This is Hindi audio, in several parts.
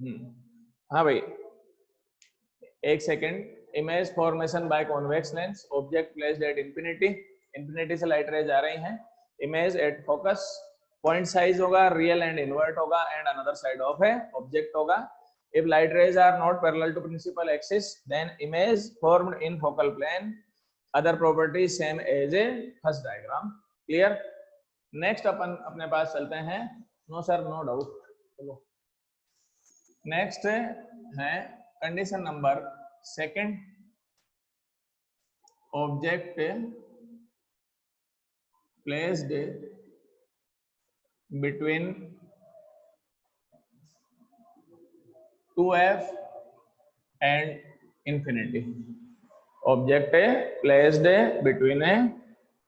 हाँ भाई, एक second. Image formation by convex lens, object placed at infinity, infinity से लाइट रेज आ रही हैं, image at focus, point size होगा, रियल एंड इनवर्ट होगा, एंड अनदर साइड ऑफ है ऑब्जेक्ट होगा। If light rays are not parallel to principal axis, then image formed in focal plane. Other properties same as a first diagram. Clear? Next अपन अपने पास चलते हैं। No sir, no doubt. चलो। Next है condition number second. Object placed between 2f and infinity. Object placed between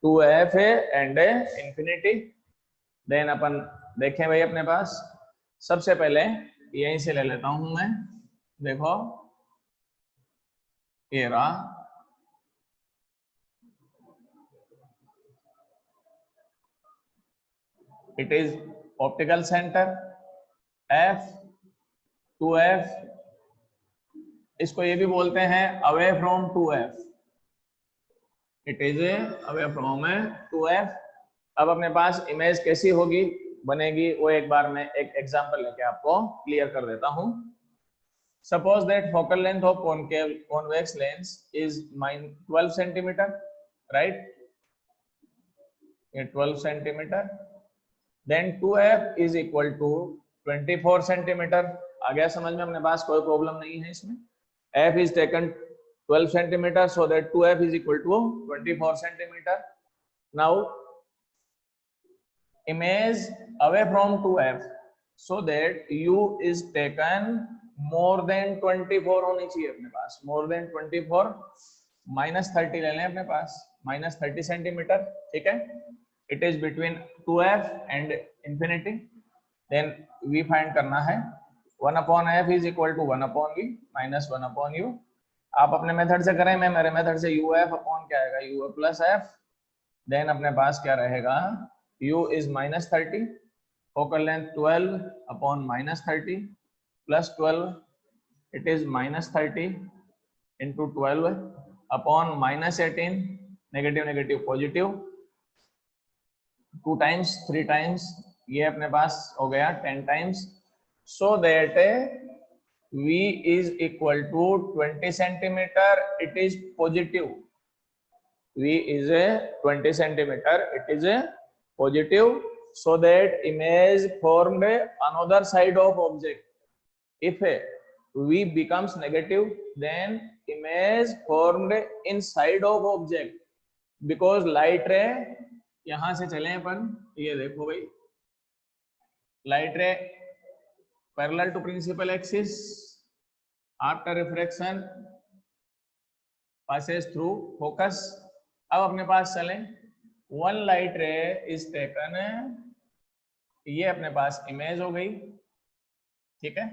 2f and infinity. Then अपन देखें भाई अपने पास सबसे पहले यहीं से ले लेता हूं मैं। देखो ये रहा, it is optical centre f, 2f, इसको ये भी बोलते हैं away from 2f, it is away from 2f। अब अपने पास इमेज कैसी होगी बनेगी वो एक बार मैं एक एग्जांपल लेके आपको क्लियर कर देता हूं। Suppose that focal length of convex lens is 12 centimetre, right, ये 12 centimetre. Then 2f is equal to 24 centimetre. आ गया समझ में? अपने पास कोई प्रॉब्लम नहीं है इसमें। f is taken 12 centimeter, so that 2f is equal to 24 centimeter. Now image away from 2f, so that u is taken more than 24 होनी चाहिए अपने पास, more than 24, minus 30 ले लें अपने पास, minus 30 सेंटीमीटर, ठीक है। It is between 2f and infinity. Then v find करना है, 1 upon f is equal to 1 upon v minus 1 upon u. आप अपने मेथड से करें, मैं मेरे मेथड से uf अपॉन क्या आएगा, u प्लस f। देन अपने पास क्या रहेगा, u is minus 30, focal length 12 upon minus 30 plus 12, it is minus 30 into 12 upon minus 18, negative negative positive, 2 times 3 times, ये अपने पास हो गया 10 times. So that v is equal to 20 centimeter, it is positive, v is a 20 centimeter, it is a positive, so that image formed another side of object. If v becomes negative, then image formed inside of object, because light ray यहां से चले अपन, ये देखो भाई, light ray parallel to principal axis, after refraction passes through focus. अब अपने पास चलें, one light ray is taken, ये अपने पास इमेज हो गई, ठीक है,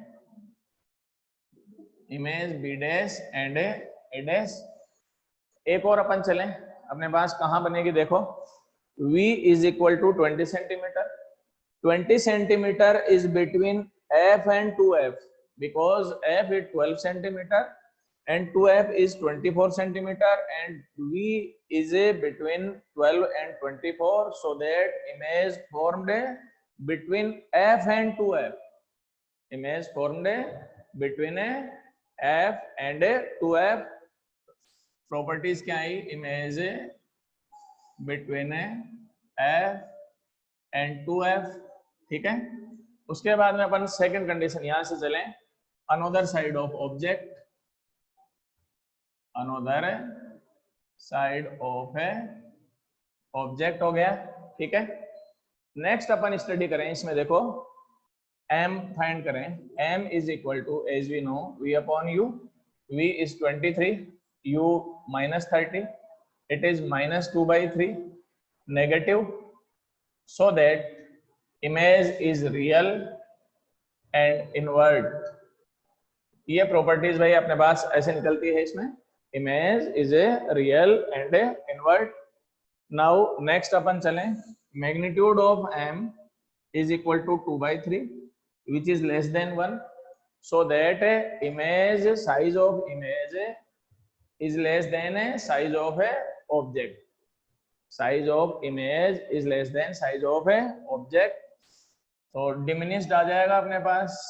image B dash and A dash. एक और अपन चलें, अपने पास कहां बनेगी, देखो v is equal to 20 centimeter. 20 centimeter is between f and 2f, because f is 12 centimeter and 2f is 24 centimeter, and v is a between 12 and 24, so that image formed between f and 2f, image formed between f and 2f। Properties क्या आई, image between f and 2f, ठीक है। उसके बाद में अपन सेकंड कंडीशन यहां से चलें, another side of object, another side of A object हो गया, ठीक है। नेक्स्ट अपन स्टडी करें, इसमें देखो m फाइंड करें, m is equal to, as we know, v upon u, v is 23, u minus 30, it is minus 2/3, negative, so that image is real and invert। ये प्रॉपर्टीज भाई अपने पास ऐसे निकलती है इसमें, image is a real and invert. Now next अपन चलें, magnitude of m is equal to 2/3 which is less than 1, so that image size of image is less than size of a object. Size of image is less than size of a object. तो diminished आ जाएगा अपने पास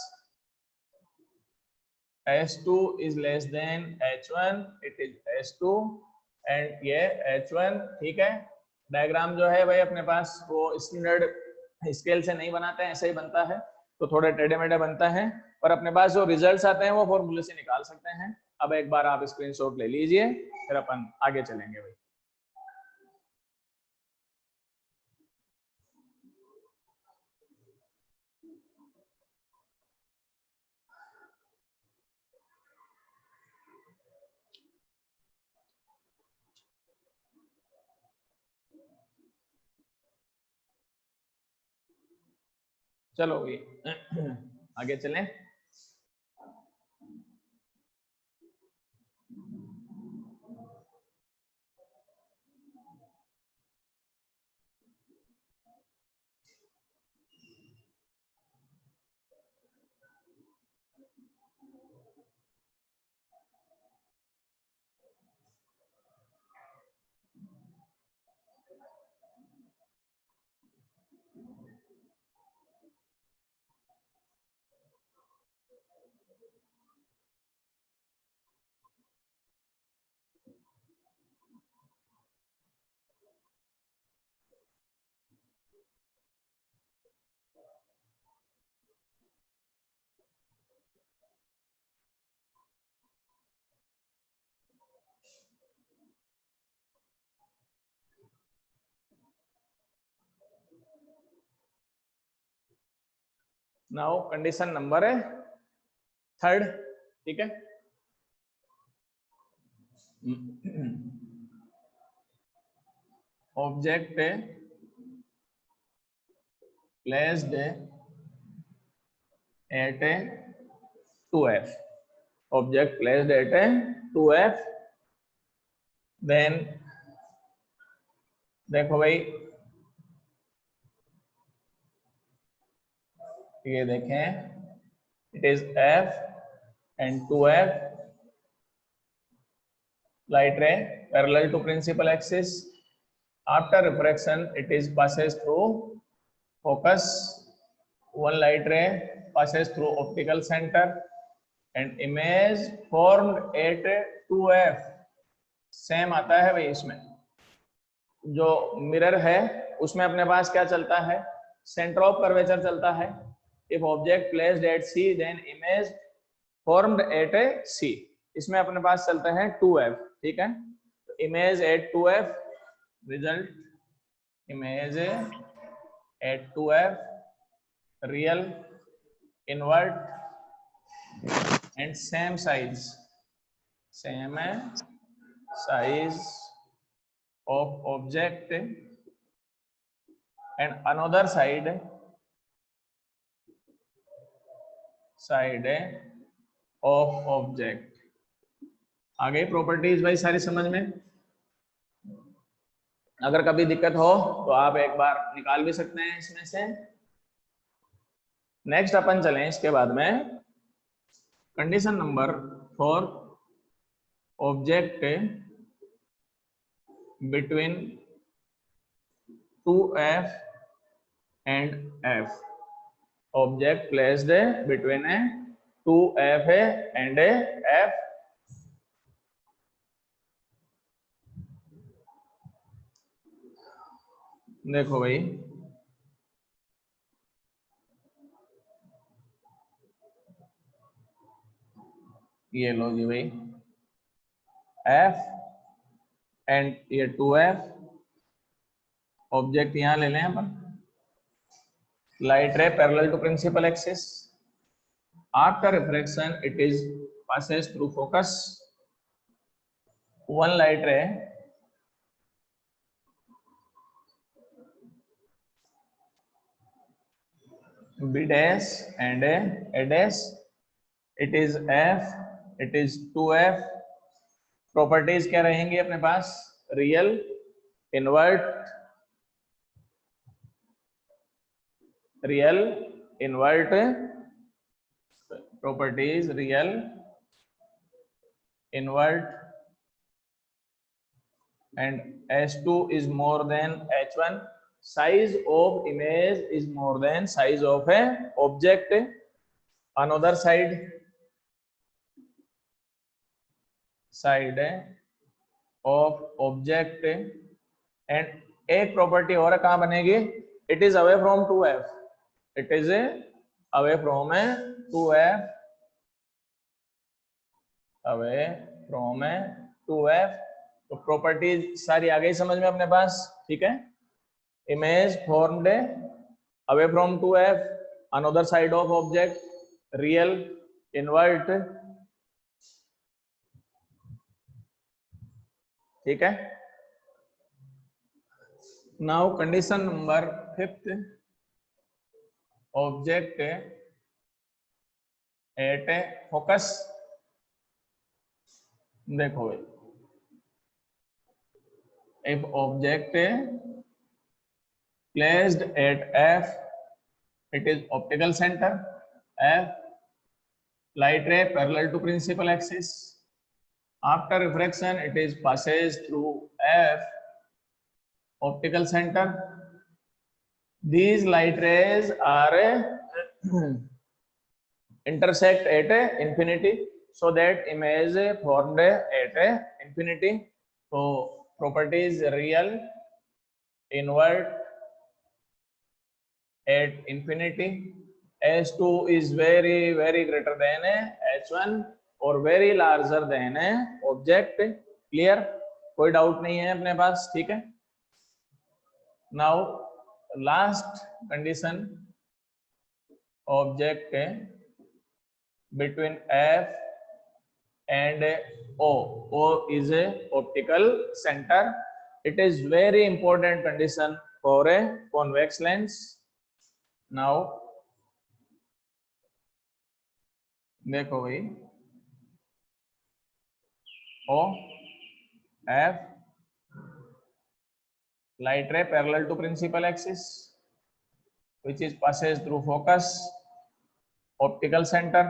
S2 is less than H1, it is S2 and ये H1, ठीक है। डायग्राम जो है भाई अपने पास वो स्टैंडर्ड स्केल से नहीं बनाते हैं, ऐसे ही बनता है, तो थोड़े टेढ़े मेढ़े बनता है, पर अपने पास जो रिजल्ट्स आते हैं वो फॉर्मूले से निकाल सकते हैं। अब एक बार आप स्क्रीनशॉट ले लीजिए, फिर अपन आगे चलेंगे भाई। चलो भाई आगे चलें। नाउ कंडीशन नंबर 3, ठीक है। Object placed at 2f, object placed at 2f, then देखो भाई ये देखें, it is f and 2f, light ray parallel to principal axis. After refraction it is passes through focus. One light ray passes through optical center and image formed at 2f same आता है भाई। इसमें जो मिरर है उसमें अपने पास क्या चलता है, सेंटर ऑफ कर्वेचर चलता है। If object placed at C then image formed at C, इसमें अपने पास चलते हैं 2f, ठीक है। तो image at 2f, result image at 2f, real, invert and same size of object and another side of object। आ गई प्रॉपर्टीज भाई सारी समझ में। अगर कभी दिक्कत हो तो आप एक बार निकाल भी सकते हैं इसमें से। नेक्स्ट अपन चलें इसके बाद में condition number 4, object between 2f and f, object placed between 2f and f। देखो भाई ये लो जी भाई f एंड ये 2f, ऑब्जेक्ट यहां ले लें अपन, light ray parallel to principal axis. After refraction it is passes through focus। one light ray b dash and a dash, it is f, it is 2f। Properties क्या रहेंगी अपने पास, real, invert, properties real, invert, and h2 is more than h1. Size of image is more than size of a object. Another side of object, and एक प्रॉपर्टी और कहाँ बनेगी? It is away from 2f, it is away from 2f, away from 2f. तो प्रॉपर्टीज सारी आ गई समझ में अपने पास, ठीक है. Image formed away from 2f, another side of object, real, invert, ठीक है. Now condition number 5, object at focus. देखो भाई, if object placed at f, it is optical center f, light ray parallel to principal axis. After refraction, it is passes through f, optical center. These light rays are intersect at infinity, so that image formed at infinity. So properties real, invert, at infinity. h2 is very greater than h1 और very larger than object. Clear? कोई डाउट नहीं है अपने पास, ठीक है. Now last condition, object between f and o. O is a optical center. It is very important condition for a convex lens. Now देखो भाई, O, F, light ray parallel to principal axis, which is passes through focus, optical center.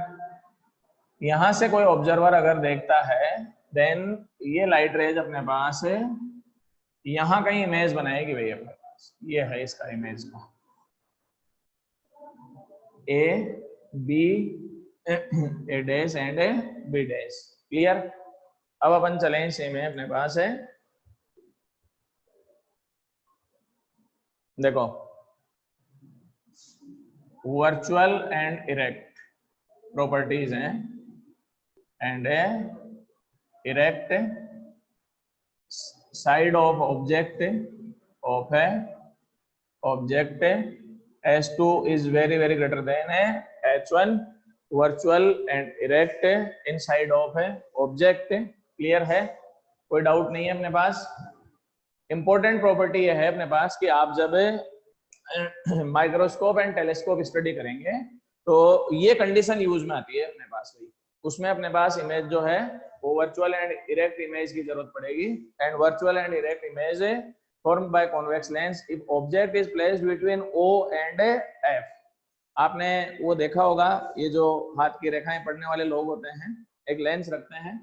यहां से कोई ऑब्जर्वर अगर देखता है, देन ये लाइट रेज अपने पास यहां कहीं इमेज बनाएगी भाई अपने पास. ये है इसका इमेज का A B A dash and A B dash. Clear? अब अपन चलें सेम है अपने पास है. देखो, वर्चुअल एंड इरेक्ट प्रॉपर्टीज हैं, and erect side of object of है object. h2 is very greater than h1. Virtual and erect inside of है ऑब्जेक्ट. क्लियर है? कोई डाउट नहीं है अपने पास. इंपॉर्टेंट प्रॉपर्टी यह है अपने पास कि आप जब माइक्रोस्कोप एंड टेलीस्कोप स्टडी करेंगे तो ये कंडीशन यूज में आती है अपने पास. उसमें अपने पास इमेज जो है वो वर्चुअल एंड इरेक्ट इमेज की जरूरत पड़ेगी. And virtual and erect image formed by convex lens if object is placed between O and F. आपने वो देखा होगा, ये जो हाथ की रेखाएं पढ़ने वाले लोग होते हैं, एक लेंस रखते हैं,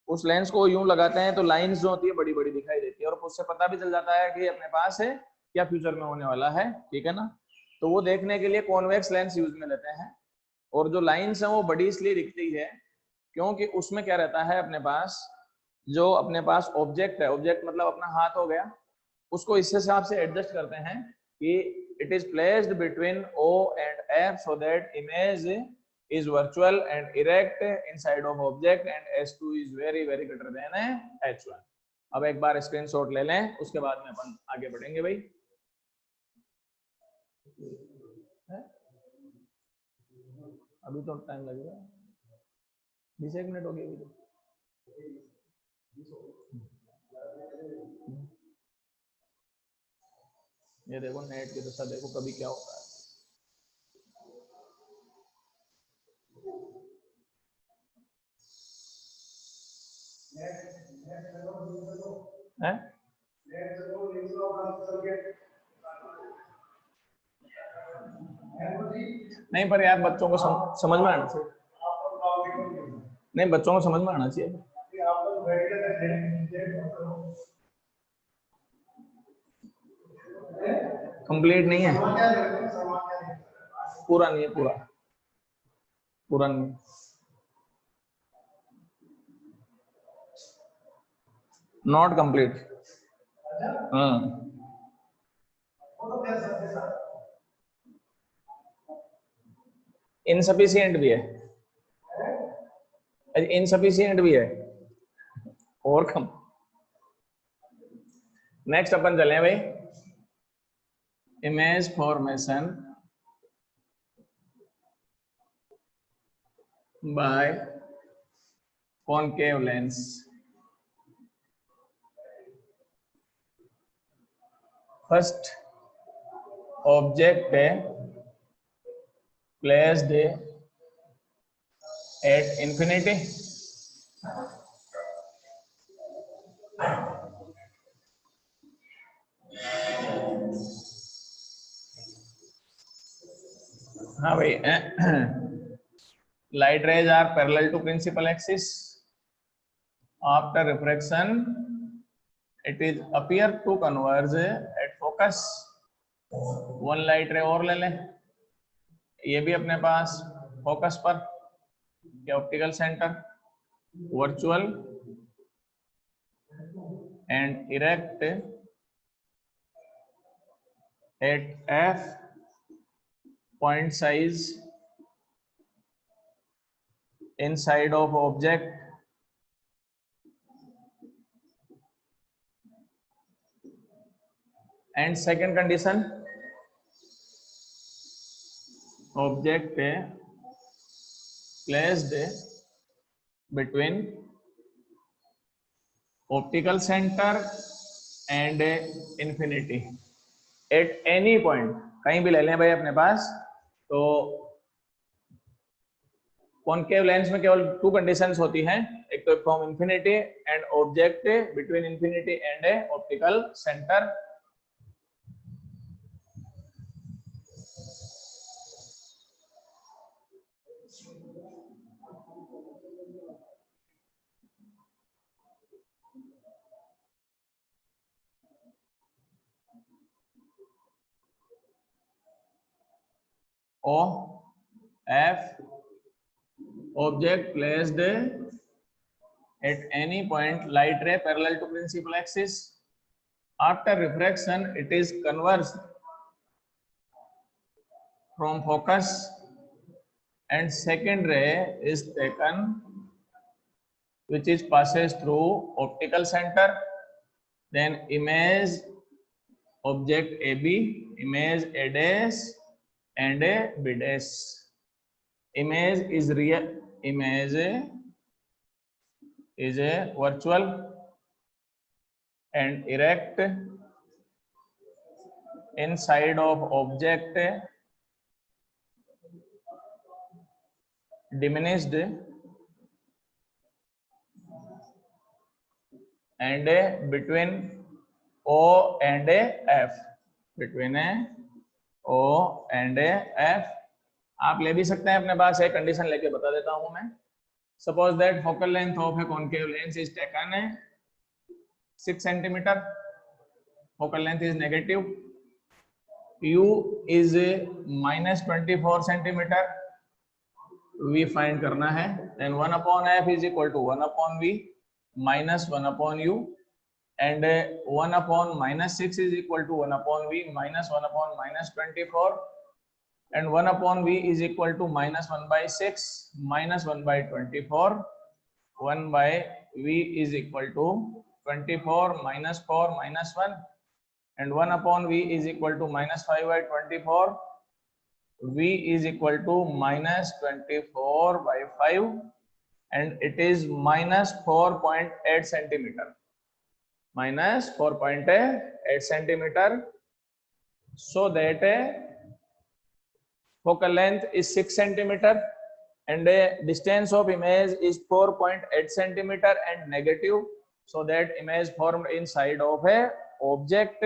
उस लेंस को यूं लगाते हैं तो लाइंस जो होती है बड़ी बड़ी दिखाई देती है और उससे पता भी चल जाता है कि अपने पास है क्या फ्यूचर में होने वाला है. ठीक है ना? तो वो देखने के लिए कॉन्वेक्स लेंस यूज में लेते हैं. और जो लाइंस है वो बड़ी इसलिए दिखती है क्योंकि उसमें क्या रहता है अपने पास, जो अपने पास ऑब्जेक्ट है, ऑब्जेक्ट मतलब अपना हाथ हो गया, उसको इस हिसाब से एडजस्ट करते हैं कि it is placed between O and F so that image is virtual and erect inside of object and h2 is very greater than h1. अब एक बार स्क्रीनशॉट ले लें, उसके बाद में अपन आगे बढ़ेंगे भाई. अभी तो टाइम लगेगा, 20 मिनट हो गए अभी तो. ये देखो नेट की दशा देखो कभी क्या होता है. नहीं पर यार बच्चों को समझ में आना चाहिए. नहीं, बच्चों को समझ में आना चाहिए। कंप्लीट नहीं है, पूरा नहीं है, पूरा नहीं है। Not complete. हाँ, इनसफिशिएंट भी है, इनसफिशिएंट भी है और कम। नेक्स्ट अपन चले भाई, image formation by concave lens. First object placed at infinity हाँ भाई, light rays are parallel to principal axis. After refraction it is appear to converge at focus. One light रे और ले लें, ये भी अपने पास फोकस पर या optical centre, virtual and erect at F point size inside of object and second condition, object placed between optical center and infinity at any point, कहीं भी ले लें भाई अपने पास। तो कॉनकेव लेंस में केवल टू कंडीशंस होती हैं, एक तो from infinity and object between infinity and optical centre. O F object placed at any point, light ray parallel to principal axis. After refraction, it is converged from focus, and second ray is taken, which is passes through optical center. Then image object AB, image A dash and a B dash. Image is real, image is a virtual and erect inside of object, diminished and between O and F, between O and F। आप ले भी सकते हैं अपने पास, एक कंडीशन लेके बता देता हूं मैं। Suppose that focal length of a concave lens is taken 6 centimetre, focal length is negative, U is -24 centimetre, V find करना है। Then 1/f is equal to 1/v minus 1/u, and 1/-6 is equal to 1/v minus 1/-24, and 1/v is equal to -1/6 minus 1/24, 1/v is equal to 24 minus 4 minus 1, and 1/v is equal to -5/24, v is equal to -24/5, and it is -4.8 centimeter, -4.8 centimeter. So that focal length is 6 centimeter and distance of image is 4.8 centimeter and negative. So that image formed inside of a object,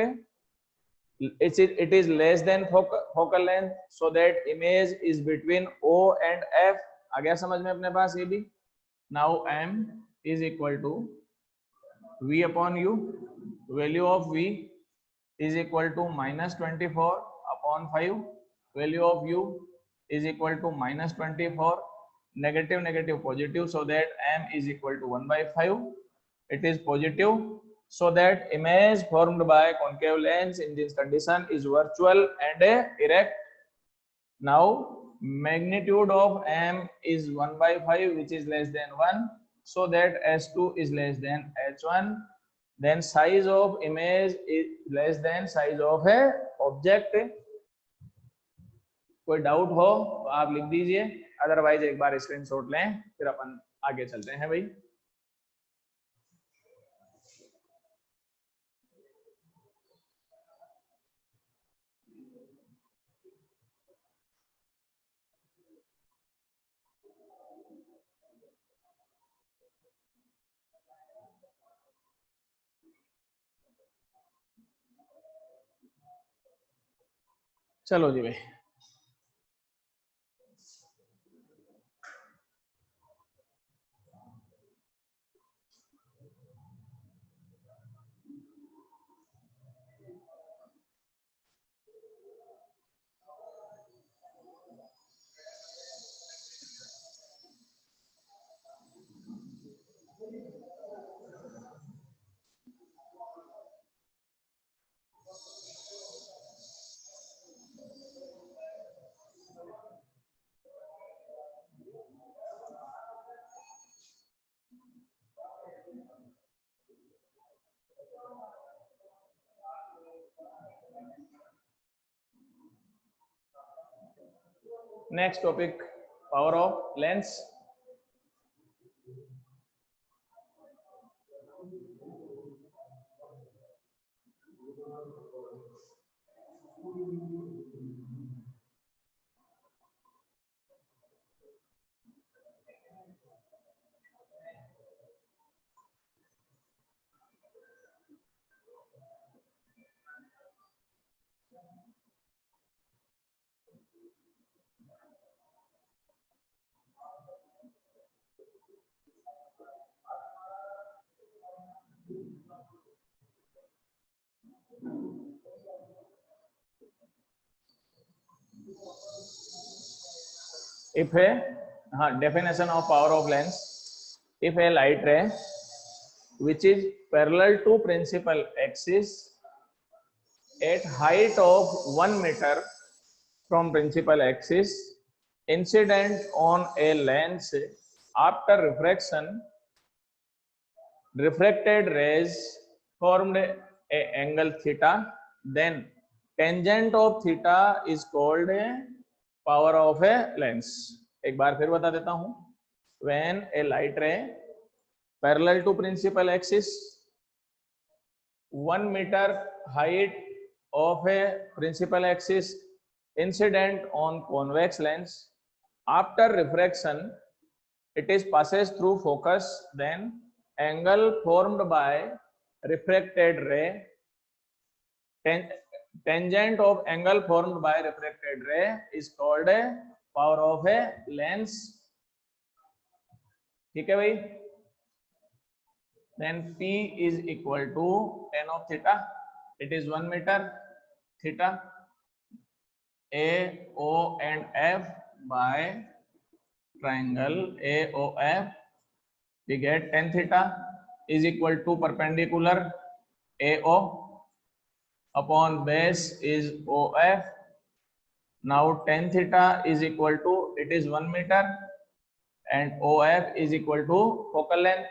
it is less than focal length, so that image is between O and F। आ गया समझ में अपने पास ये भी। Now m is equal to v upon u. Value of v is equal to minus 24 upon 5. Value of u is equal to minus 24. Negative negative positive, so that m is equal to 1 by 5. It is positive, so that image formed by concave lens in this condition is virtual and erect. Now magnitude of m is 1 by 5, which is less than 1, so that S2 is less than H1. Then size of image is less than size of a object. कोई डाउट हो तो आप लिख दीजिए, अदरवाइज एक बार स्क्रीनशॉट लें, फिर अपन आगे चलते हैं भाई। चलो जी भाई, next topic, power of lens. If a definition of power of lens, if a light ray which is parallel to principal axis at height of 1 meter from principal axis incident on a lens after refraction, refracted rays formed a angle theta, then tangent of theta is called a power of a lens। एक बार फिर बता देता हूं, when a light ray parallel to principal axis 1 meter height of a principal axis incident on convex lens, after refraction it is passes through focus, then angle formed by refracted ray, tangent of angle formed by refracted ray is called a power of a lens। ठीक है भाई। then P is equal to tan of theta, it is 1 meter, theta A, O and F by triangle AOF, we get tan theta is equal to perpendicular AO upon base is OF। now tan theta is equal to, it is 1 meter and OF is equal to focal length।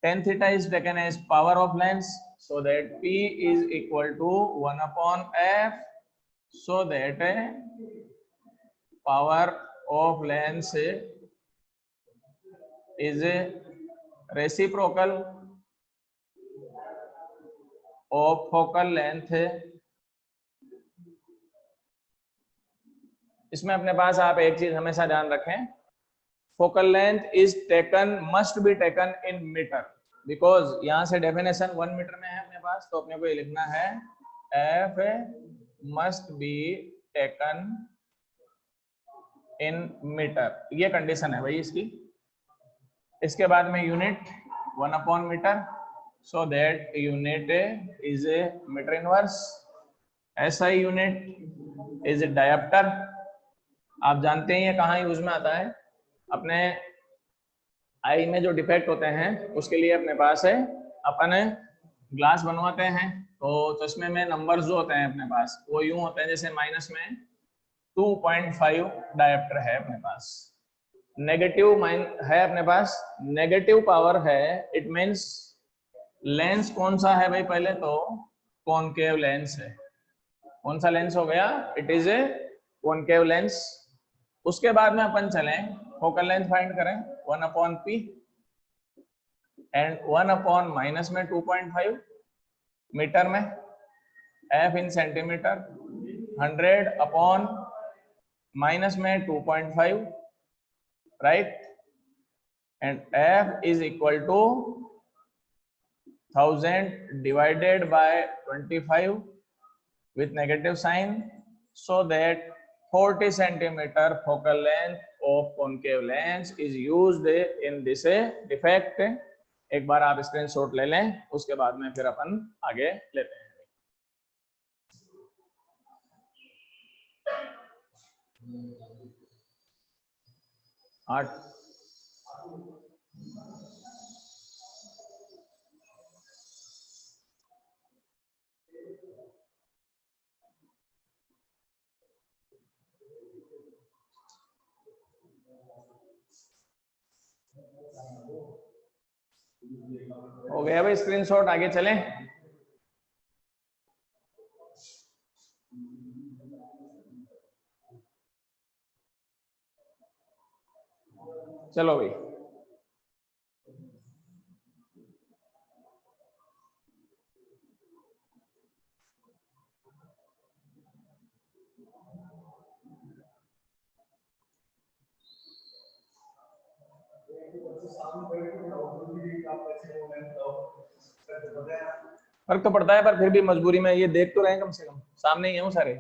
tan theta is taken as power of lens, so that P is equal to 1 upon F, so that power of lens is reciprocal of focal length। इसमें अपने पास आप एक चीज हमेशा ध्यान रखें, focal length is taken, must be taken in metre, because यहां से डेफिनेशन 1 मीटर में है अपने पास, तो अपने को ये लिखना है F must be taken in metre, ये कंडीशन है भाई इसकी। इसके बाद में यूनिट 1/मीटर, so that unit is a metre inverse. SI unit is a dioptre. आप जानते हैं ये कहाँ यूज में आता है, अपने आई में जो डिफेक्ट होते हैं उसके लिए अपने पास है, अपन ग्लास बनवाते हैं तो चश्मे में नंबर्स जो होते हैं अपने पास वो यूं होते हैं, जैसे माइनस में 2.5 डायप्टर है अपने पास, नेगेटिव माइन है अपने पास, नेगेटिव पावर है, इट मीन्स लेंस कौन सा है भाई, पहले तो कॉनकेव लेंस है। कौन सा लेंस हो गया, it is A concave lens. उसके बाद में अपन चलें फोकल लेंथ फाइंड करें 1/p एंड 1/ माइनस में 2.5 मीटर में, f इन सेंटीमीटर, 100/ माइनस में 2.5 right, and f is equal to 1000 divided by 25 with negative sign, so that 40 centimeter focal length of concave lens is used in this defect। एक बार आप स्क्रीनशॉट ले लें, उसके बाद में फिर अपन आगे लेते हैं। आठ हो गया भाई स्क्रीनशॉट, आगे चलें। चलो भाई, फर्क तो पड़ता है, पर फिर भी मजबूरी में ये देख तो रहे हैं, कम से कम सामने ही हूँ सारे।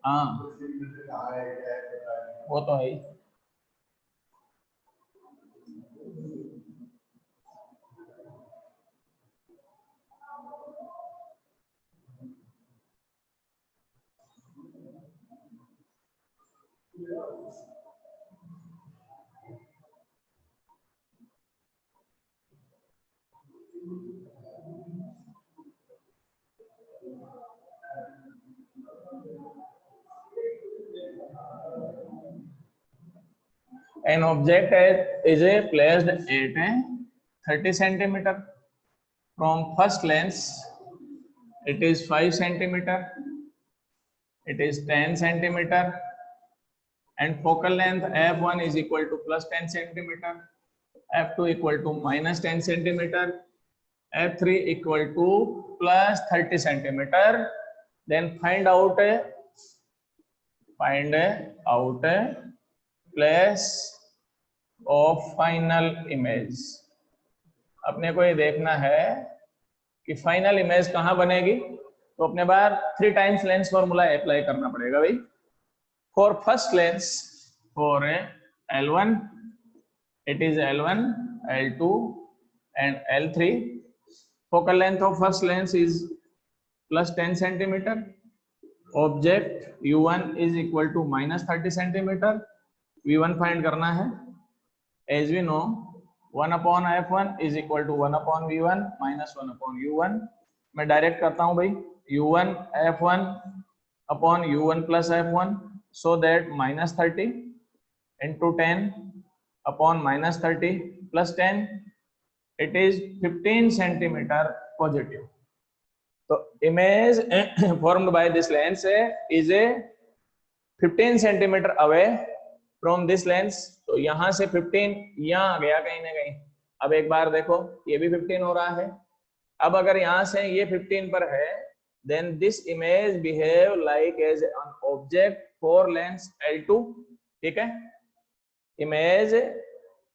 हाँ वो तो है ही। An object is placed at 30 centimeter from first lens. It is 5 centimeter. It is 10 centimeter, and focal length f1 is equal to plus 10 centimeter, f2 equal to minus 10 centimeter, f3 equal to plus 30 centimeter. Then find out place of final image। अपने को ये देखना है कि फाइनल इमेज कहां बनेगी, तो अपने बार 3 टाइम्स लेंस फॉर्मूला अप्लाई करना पड़ेगा भाई। For first lens, for L1 it is L1, L2 and L3। focal length of first lens is plus 10 centimeter, object U1 is equal to minus 30 centimeter, V1 find करना है। as we know 1/f1 is equal to 1/v1 minus 1/u1। मैं डायरेक्ट करता हूं भाई, u1 f1 upon u1 plus f1, so that minus 30 into 10 upon minus 30 plus 10, it is 15 centimeter positive। तो image formed by this lens is a 15 centimeter away from this lens। तो यहां से 15 यहां आ गया कहीं ना कहीं। अब एक बार देखो, ये भी 15 हो रहा है। अब अगर यहां से ये 15 पर है, then this image behave like as an object for lens L2। ठीक है, image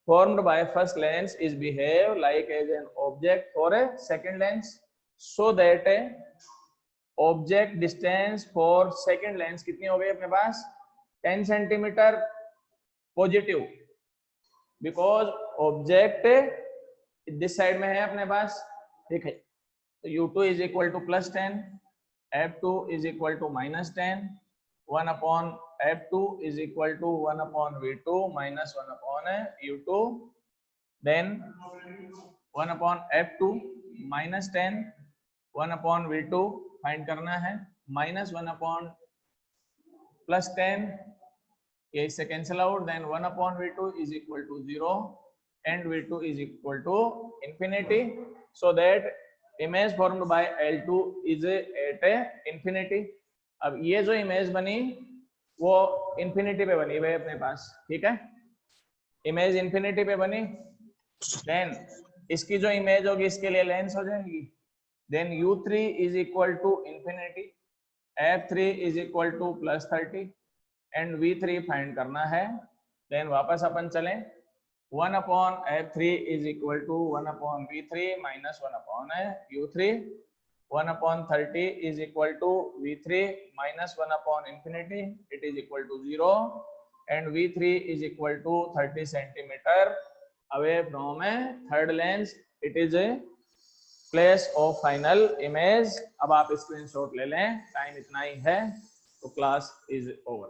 formed by first lens is behave like as an object for a second lens, so that object distance for second lens कितनी हो गई अपने पास 10 centimetre positive, because object this side में है अपने पास, ठीक है। तो u2 is equal to +10, f2 is equal to -10, 1 upon f2 is equal to 1 upon v2 minus 1 upon u2, then 1 upon f2 -10, 1 upon v2 find करना है, माइनस 1 अपॉन +10, ये इससे cancel out, then 1 upon v2 is equal to 0 and v2 is equal to infinity, so that image formed by L2 is at infinity। अब ये जो इमेज बनी वो इंफिनिटी पे बनी हुई अपने पास, ठीक है, इमेज इंफिनिटी पे बनी, देन इसकी जो इमेज होगी इसके लिए लेंस हो जाएगी, then u3 is equal to infinity, f3 is equal to +30 and v3 find करना है, देन वापस अपन चलें, 1 upon f3 is equal to 1 upon v3 minus 1 upon u3, 1 upon 30 is equal to v3 minus 1 upon infinity, it is equal to 0 and v3 is equal to 30 centimetre away from third lens, it is a place of final image. अब आप स्क्रीनशॉट ले लें, टाइम इतना ही है, तो क्लास इज ओवर।